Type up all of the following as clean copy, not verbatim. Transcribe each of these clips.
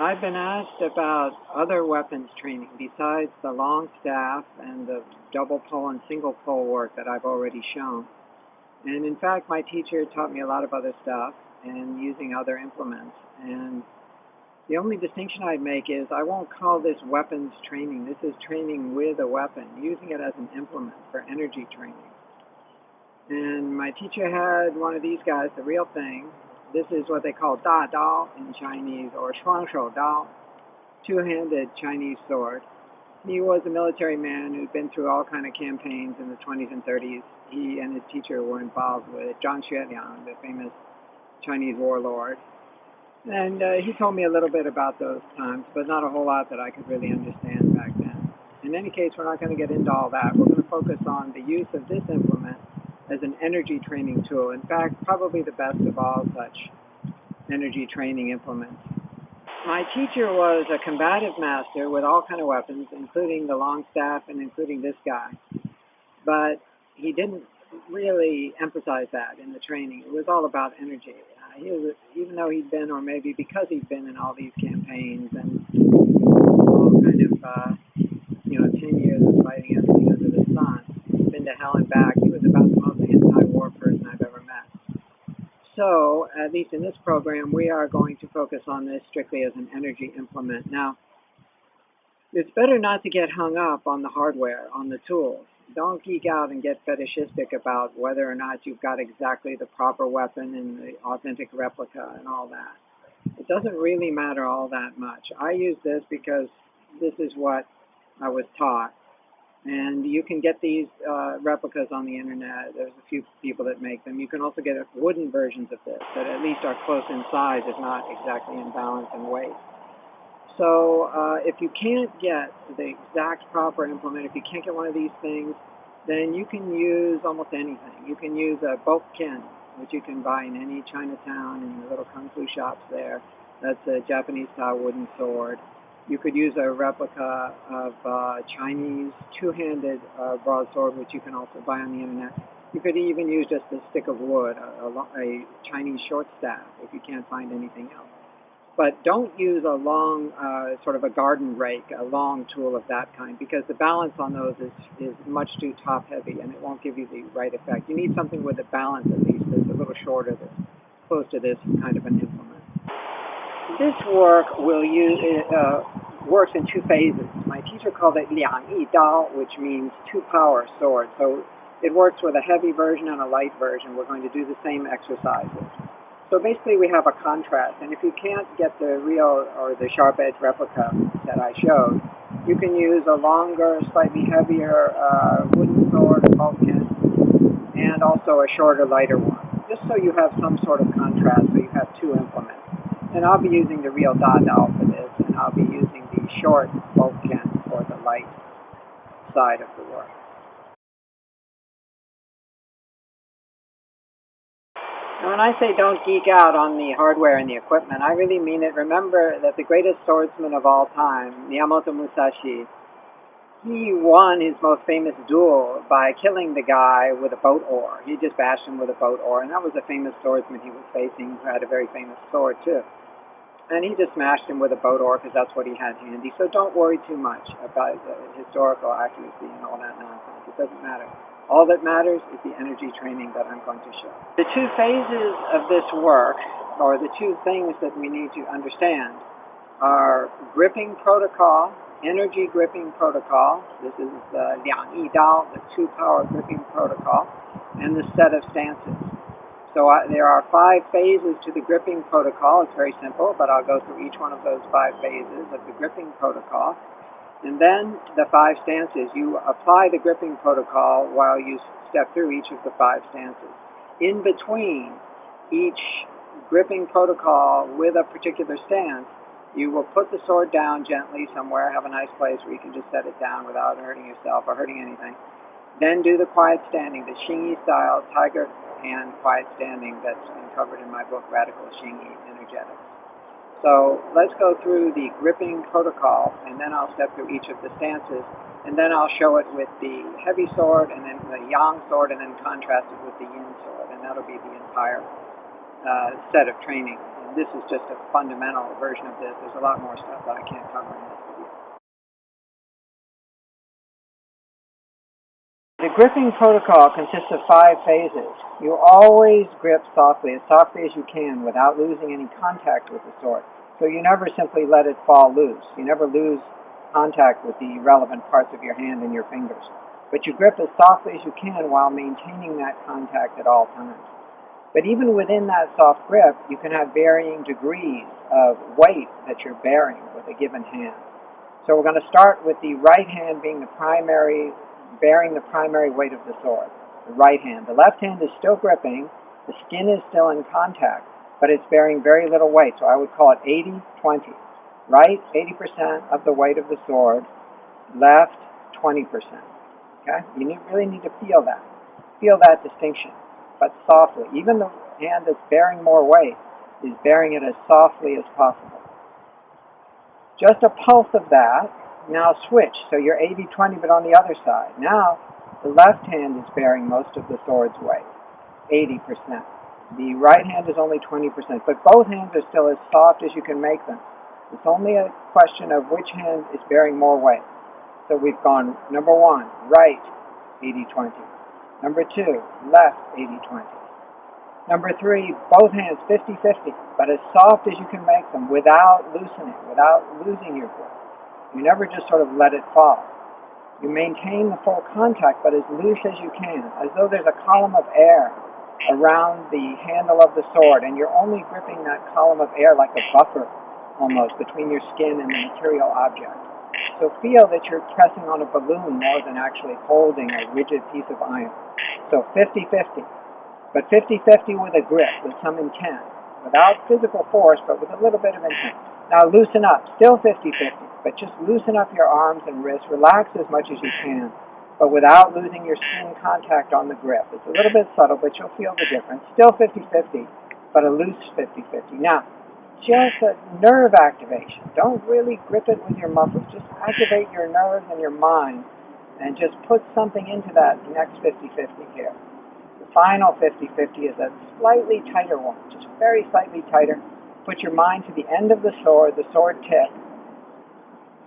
I've been asked about other weapons training besides the long staff and the double pull and single pull work that I've already shown. And in fact, my teacher taught me a lot of other stuff and using other implements. And the only distinction I'd make is I won't call this weapons training. This is training with a weapon, using it as an implement for energy training. And my teacher had one of these guys, the real thing. This is what they call Da Dao in Chinese, or Shuang Shou Dao, two-handed Chinese sword. He was a military man who'd been through all kind of campaigns in the 20s and 30s. He and his teacher were involved with Zhang Xueliang, the famous Chinese warlord. And he told me a little bit about those times, but not a whole lot that I could really understand back then. In any case, we're not going to get into all that. We're going to focus on the use of this implement as an energy training tool. In fact, probably the best of all such energy training implements. My teacher was a combative master with all kind of weapons, including the long staff and including this guy. But he didn't really emphasize that in the training. It was all about energy. Even though he'd been, or maybe because he'd been in all these campaigns and all kind of, 10 years of fighting everything under the sun, been to hell and back, he was about the most anti-war person I've ever met. So, at least in this program, we are going to focus on this strictly as an energy implement. Now, it's better not to get hung up on the hardware, on the tools. Don't geek out and get fetishistic about whether or not you've got exactly the proper weapon and the authentic replica and all that. It doesn't really matter all that much. I use this because this is what I was taught. And you can get these replicas on the internet. There's a few people that make them. You can also get wooden versions of this that at least are close in size, if not exactly in balance and weight. So if you can't get the exact proper implement, if you can't get one of these things, then you can use almost anything. You can use a bokken, which you can buy in any Chinatown and the little kung fu shops there. That's a Japanese-style wooden sword. You could use a replica of Chinese two-handed broadsword, which you can also buy on the internet. You could even use just a stick of wood, a Chinese short staff, if you can't find anything else. But don't use a long, sort of a garden rake, a long tool of that kind, because the balance on those is much too top-heavy, and it won't give you the right effect. You need something with a balance, at least, that's a little shorter, that's close to this kind of an implement. This work works in two phases. My teacher called it 2 Dao, which means two-power sword. So it works with a heavy version and a light version. We're going to do the same exercises. So basically we have a contrast, and if you can't get the real or the sharp edge replica that I showed, you can use a longer, slightly heavier wooden sword, bokken, and also a shorter, lighter one, just so you have some sort of contrast, so you have two implements. And I'll be using the real Da Dao for this, and I'll be using the short bokken for the light side of the work. Now, when I say don't geek out on the hardware and the equipment, I really mean it. Remember that the greatest swordsman of all time, Miyamoto Musashi, he won his most famous duel by killing the guy with a boat oar. He just bashed him with a boat oar, and that was a famous swordsman he was facing who had a very famous sword, too. And he just smashed him with a boat oar because that's what he had handy. So don't worry too much about the historical accuracy and all that nonsense. It doesn't matter. All that matters is the energy training that I'm going to show. The two phases of this work, or the two things that we need to understand, are gripping protocol, energy gripping protocol. This is the 2 Dao, the two-power gripping protocol, and the set of stances. So there are 5 phases to the gripping protocol. It's very simple, but I'll go through each one of those 5 phases of the gripping protocol. And then the 5 stances. You apply the gripping protocol while you step through each of the 5 stances. In between each gripping protocol with a particular stance, you will put the sword down gently somewhere, have a nice place where you can just set it down without hurting yourself or hurting anything. Then do the quiet standing, the Xingyi style tiger hand quiet standing that's been covered in my book, Radical Xingyi Energetics. So let's go through the gripping protocol, and then I'll step through each of the stances, and then I'll show it with the heavy sword, and then the yang sword, and then contrast it with the yin sword, and that'll be the entire set of training in this is just a fundamental version of this. There's a lot more stuff that I can't cover in this video. The gripping protocol consists of 5 phases. You always grip softly as you can without losing any contact with the sword. So you never simply let it fall loose. You never lose contact with the relevant parts of your hand and your fingers. But you grip as softly as you can while maintaining that contact at all times. But even within that soft grip, you can have varying degrees of weight that you're bearing with a given hand. So we're going to start with the right hand being bearing the primary weight of the sword, the right hand. The left hand is still gripping, the skin is still in contact, but it's bearing very little weight, so I would call it 80-20. Right, 80% of the weight of the sword, left, 20%. Okay? You really need to feel that distinction, but softly. Even the hand that's bearing more weight is bearing it as softly as possible. Just a pulse of that. Now switch, so you're 80-20 but on the other side. Now the left hand is bearing most of the sword's weight, 80%. The right hand is only 20%, but both hands are still as soft as you can make them. It's only a question of which hand is bearing more weight. So we've gone number 1, right, 80-20. Number 2, left, 80-20. Number 3, both hands 50-50, but as soft as you can make them without loosening, without losing your grip. You never just sort of let it fall. You maintain the full contact, but as loose as you can, as though there's a column of air around the handle of the sword, and you're only gripping that column of air like a buffer, almost, between your skin and the material object. So feel that you're pressing on a balloon more than actually holding a rigid piece of iron. So 50-50, but 50-50 with a grip, with some intent, without physical force, but with a little bit of intent. Now loosen up, still 50-50. But just loosen up your arms and wrists, relax as much as you can, but without losing your skin contact on the grip. It's a little bit subtle, but you'll feel the difference. Still 50-50, but a loose 50-50. Now, just a nerve activation. Don't really grip it with your muscles. Just activate your nerves and your mind, and just put something into that next 50-50 here. The final 50-50 is a slightly tighter one, just very slightly tighter. Put your mind to the end of the sword tip,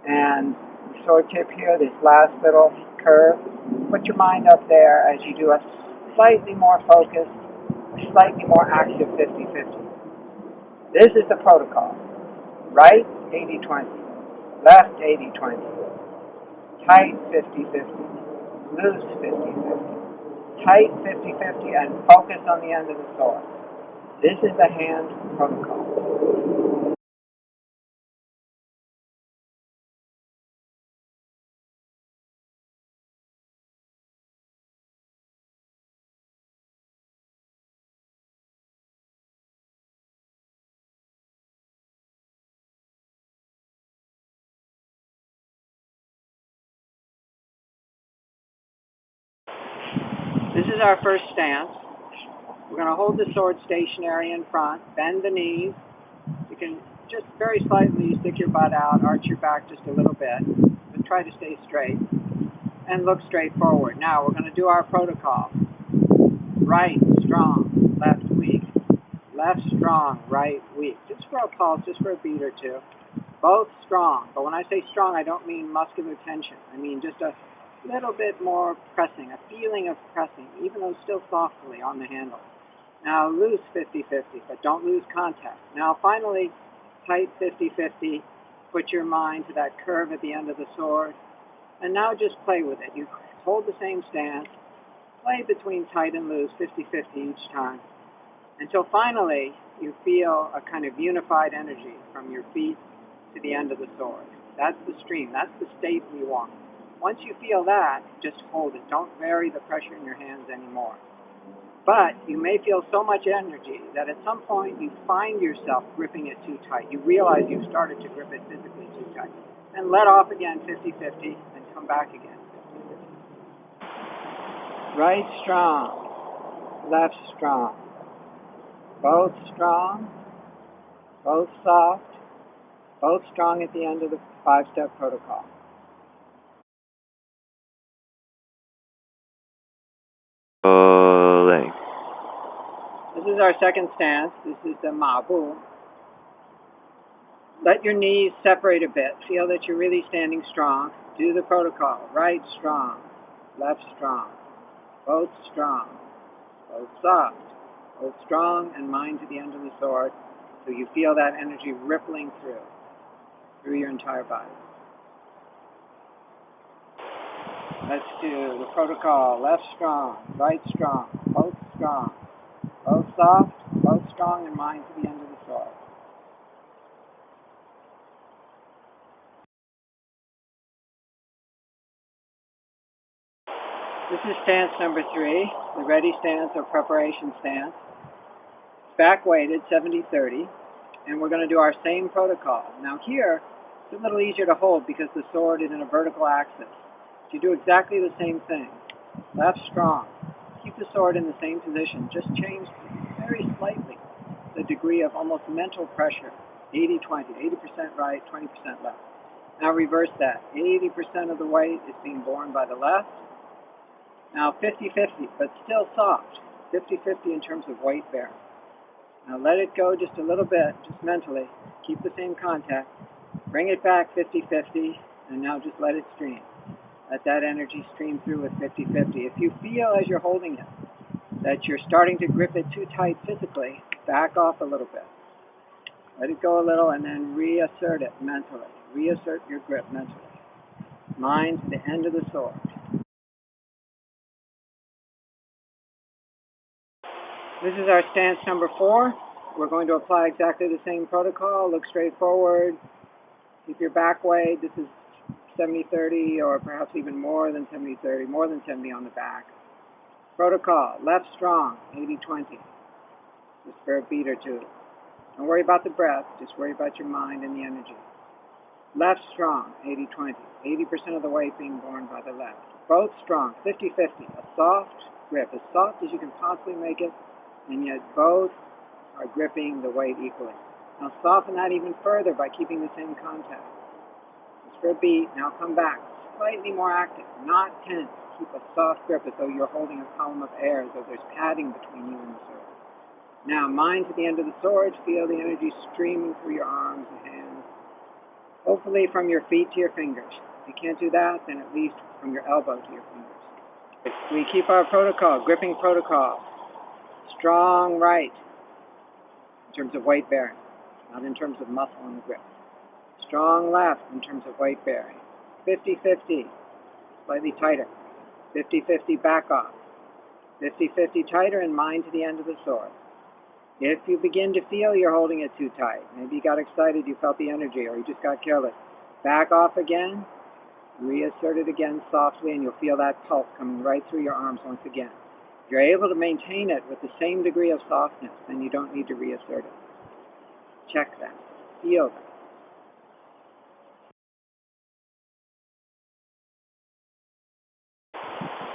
and the sword tip here, this last little curve, put your mind up there as you do a slightly more focused, slightly more active 50-50. This is the protocol. Right, 80-20. Left, 80-20. Tight, 50-50. Loose, 50-50. Tight, 50-50, and focus on the end of the sword. This is the hand protocol. This is our first stance. We're going to hold the sword stationary in front, bend the knees. You can just very slightly stick your butt out, arch your back just a little bit, but try to stay straight, and look straight forward. Now we're going to do our protocol. Right, strong, left, weak. Left, strong, right, weak. Just for a pulse, just for a beat or two. Both strong, but when I say strong, I don't mean muscular tension. I mean just a little bit more pressing, a feeling of pressing, even though still softly on the handle. Now loose 50-50, but don't lose contact. Now finally, tight 50-50. Put your mind to that curve at the end of the sword. And now just play with it. You hold the same stance, play between tight and loose, 50-50 each time, until finally you feel a kind of unified energy from your feet to the end of the sword. That's the stream. That's the state we want. Once you feel that, just hold it. Don't vary the pressure in your hands anymore. But you may feel so much energy that at some point you find yourself gripping it too tight. You realize you've started to grip it physically too tight. And let off again 50-50 and come back again 50-50. Right strong, left strong. Both strong, both soft, both strong at the end of the 5-step protocol. This is our second stance. This is the mabu. Let your knees separate a bit. Feel that you're really standing strong. Do the protocol. Right strong, left strong, both strong, both soft, both strong, and mind to the end of the sword, so you feel that energy rippling through your entire body. Let's do the protocol. Left strong, right strong, both soft, both strong, and mind to the end of the sword. This is stance number 3, the ready stance or preparation stance. Back weighted, 70-30, and we're going to do our same protocol. Now here, it's a little easier to hold because the sword is in a vertical axis. So you do exactly the same thing. Left strong. Keep the sword in the same position. Just change very slightly the degree of almost mental pressure. 80-20, 80% right, 20% left. Now reverse that. 80% of the weight is being borne by the left. Now 50-50, but still soft. 50-50 in terms of weight bearing. Now let it go just a little bit, just mentally. Keep the same contact. Bring it back 50-50, and now just let it stream. Let that energy stream through with 50-50. If you feel as you're holding it that you're starting to grip it too tight physically, back off a little bit. Let it go a little and then reassert it mentally. Reassert your grip mentally. Mind to the end of the sword. This is our stance number 4. We're going to apply exactly the same protocol. Look straight forward. Keep your back weight. This is 70-30 or perhaps even more than 70-30, more than 70 on the back. Protocol, left strong, 80-20. Just for a beat or two. Don't worry about the breath, just worry about your mind and the energy. Left strong, 80-20. 80% of the weight being borne by the left. Both strong, 50-50. A soft grip, as soft as you can possibly make it, and yet both are gripping the weight equally. Now soften that even further by keeping the same contact. Just for a beat, now come back. Slightly more active, not tense. Keep a soft grip as though you're holding a column of air, as though there's padding between you and the sword. Now mind to the end of the sword, feel the energy streaming through your arms and hands. Hopefully from your feet to your fingers. If you can't do that, then at least from your elbow to your fingers. We keep our protocol, gripping protocol. Strong right, in terms of weight bearing, not in terms of muscle and grip. Strong left in terms of weight bearing. 50-50, slightly tighter. 50-50 back off. 50-50 tighter and mind to the end of the sword. If you begin to feel you're holding it too tight, maybe you got excited, you felt the energy, or you just got careless, back off again, reassert it again softly, and you'll feel that pulse coming right through your arms once again. If you're able to maintain it with the same degree of softness, then you don't need to reassert it. Check that. Feel that.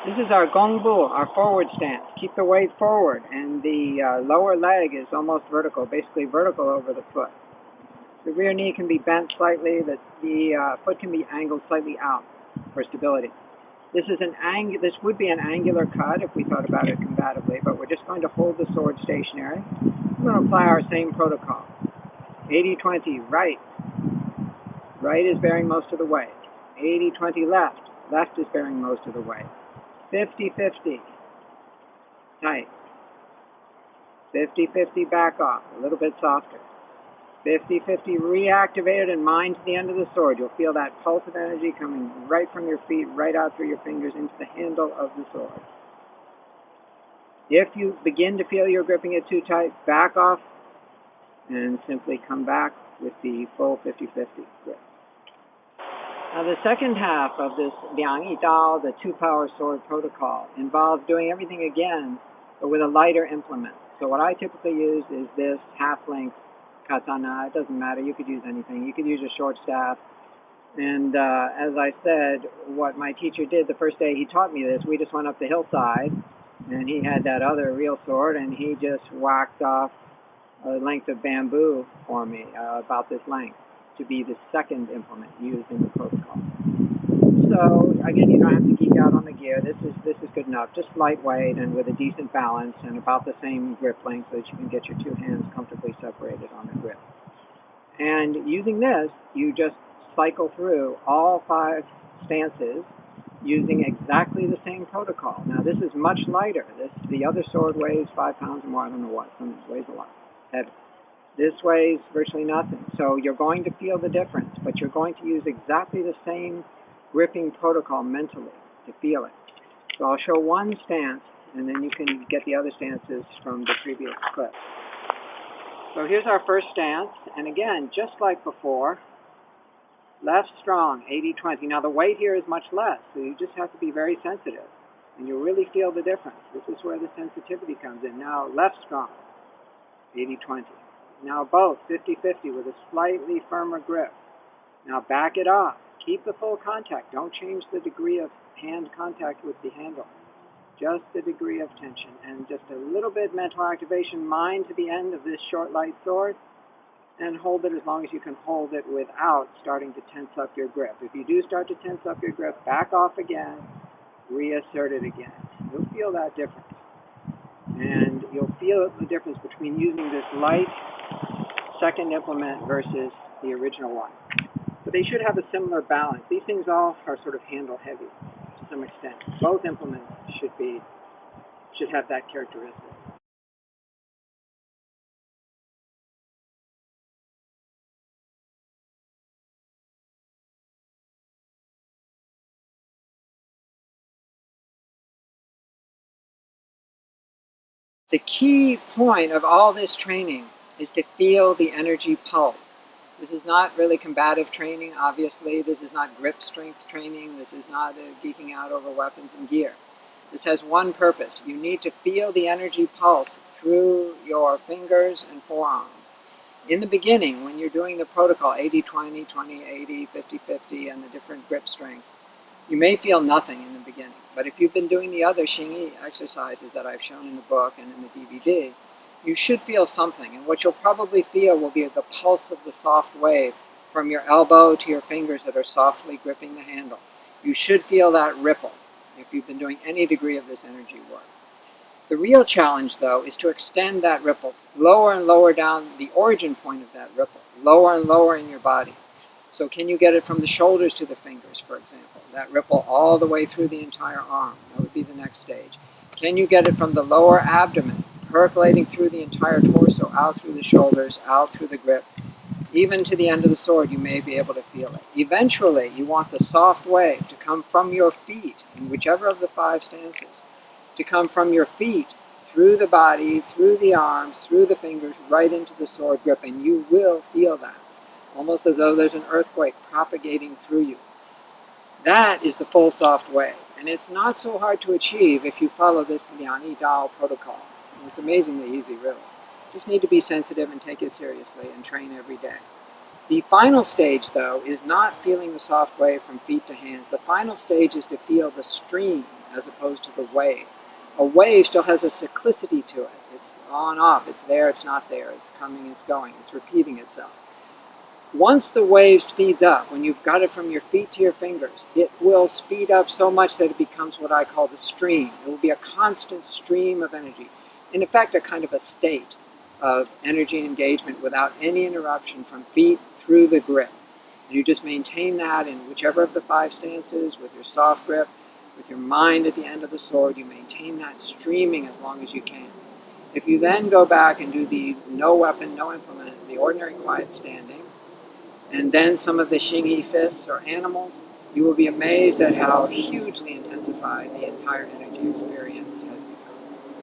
This is our gongbu, our forward stance. Keep the weight forward, and the lower leg is almost vertical, basically vertical over the foot. The rear knee can be bent slightly, the foot can be angled slightly out for stability. This would be an angular cut if we thought about it combatively, but we're just going to hold the sword stationary. We're going to apply our same protocol. 80-20 right. Right is bearing most of the weight. 80-20 left. Left is bearing most of the weight. 50-50 tight. 50-50 back off, a little bit softer. 50-50 reactivated and mind to the end of the sword. You'll feel that pulse of energy coming right from your feet, right out through your fingers into the handle of the sword. If you begin to feel you're gripping it too tight, back off and simply come back with the full 50-50 grip. Now the second half of this Liang Yi Dao, the two-power sword protocol, involves doing everything again, but with a lighter implement. So what I typically use is this half-length katana. It doesn't matter. You could use anything. You could use a short staff. And as I said, what my teacher did the first day he taught me this, we just went up the hillside, and he had that other real sword, and he just whacked off a length of bamboo for me, about this length, to be the second implement used in the protocol. So again, you don't have to geek out on the gear. This is good enough. Just lightweight and with a decent balance and about the same grip length so that you can get your two hands comfortably separated on the grip. And using this, you just cycle through all 5 stances using exactly the same protocol. Now this is much lighter. The other sword weighs 5 pounds or more. I don't know what. Some weighs a lot. Heavy. This weighs virtually nothing. So you're going to feel the difference, but you're going to use exactly the same gripping protocol mentally to feel it. So I'll show one stance, and then you can get the other stances from the previous clip. So here's our first stance, and again, just like before, left strong, 80-20. Now the weight here is much less, so you just have to be very sensitive, and you'll really feel the difference. This is where the sensitivity comes in. Now left strong, 80-20. Now both, 50-50 with a slightly firmer grip. Now back it off. Keep the full contact. Don't change the degree of hand contact with the handle. Just the degree of tension, and just a little bit mental activation. Mind to the end of this short, light sword, and hold it as long as you can hold it without starting to tense up your grip. If you do start to tense up your grip, back off again, reassert it again. You'll feel that difference. And you'll feel the difference between using this light second implement versus the original one. But they should have a similar balance. These things all are sort of handle heavy to some extent. Both implements should have that characteristic. The key point of all this training is to feel the energy pulse. This is not really combative training, obviously. This is not grip strength training. This is not geeking out over weapons and gear. This has one purpose. You need to feel the energy pulse through your fingers and forearms. In the beginning, when you're doing the protocol, 80-20, 20-80, 50-50, and the different grip strengths, you may feel nothing in the beginning. But if you've been doing the other Xingyi exercises that I've shown in the book and in the DVD, you should feel something. And what you'll probably feel will be the pulse of the soft wave from your elbow to your fingers that are softly gripping the handle. You should feel that ripple if you've been doing any degree of this energy work. The real challenge, though, is to extend that ripple lower and lower down the origin point of that ripple, lower and lower in your body. So can you get it from the shoulders to the fingers, for example? That ripple all the way through the entire arm. That would be the next stage. Can you get it from the lower abdomen, percolating through the entire torso, out through the shoulders, out through the grip? Even to the end of the sword, you may be able to feel it. Eventually, you want the soft wave to come from your feet, in whichever of the 5 stances, to come from your feet, through the body, through the arms, through the fingers, right into the sword grip, and you will feel that. Almost as though there's an earthquake propagating through you. That is the full soft wave, and it's not so hard to achieve if you follow this Liani Dao protocol. It's amazingly easy, really. Just need to be sensitive and take it seriously and train every day. The final stage, though, is not feeling the soft wave from feet to hands. The final stage is to feel the stream as opposed to the wave. A wave still has a cyclicity to it. It's on, off, it's there, it's not there, it's coming, it's going, it's repeating itself. Once the wave speeds up, when you've got it from your feet to your fingers, it will speed up so much that it becomes what I call the stream. It will be a constant stream of energy. In effect, a kind of a state of energy engagement without any interruption from feet through the grip. And you just maintain that in whichever of the 5 stances, with your soft grip, with your mind at the end of the sword. You maintain that streaming as long as you can. If you then go back and do the no weapon, no implement, the ordinary quiet standing, and then some of the Xingyi fists or animals, you will be amazed at how hugely intensified the entire energy experience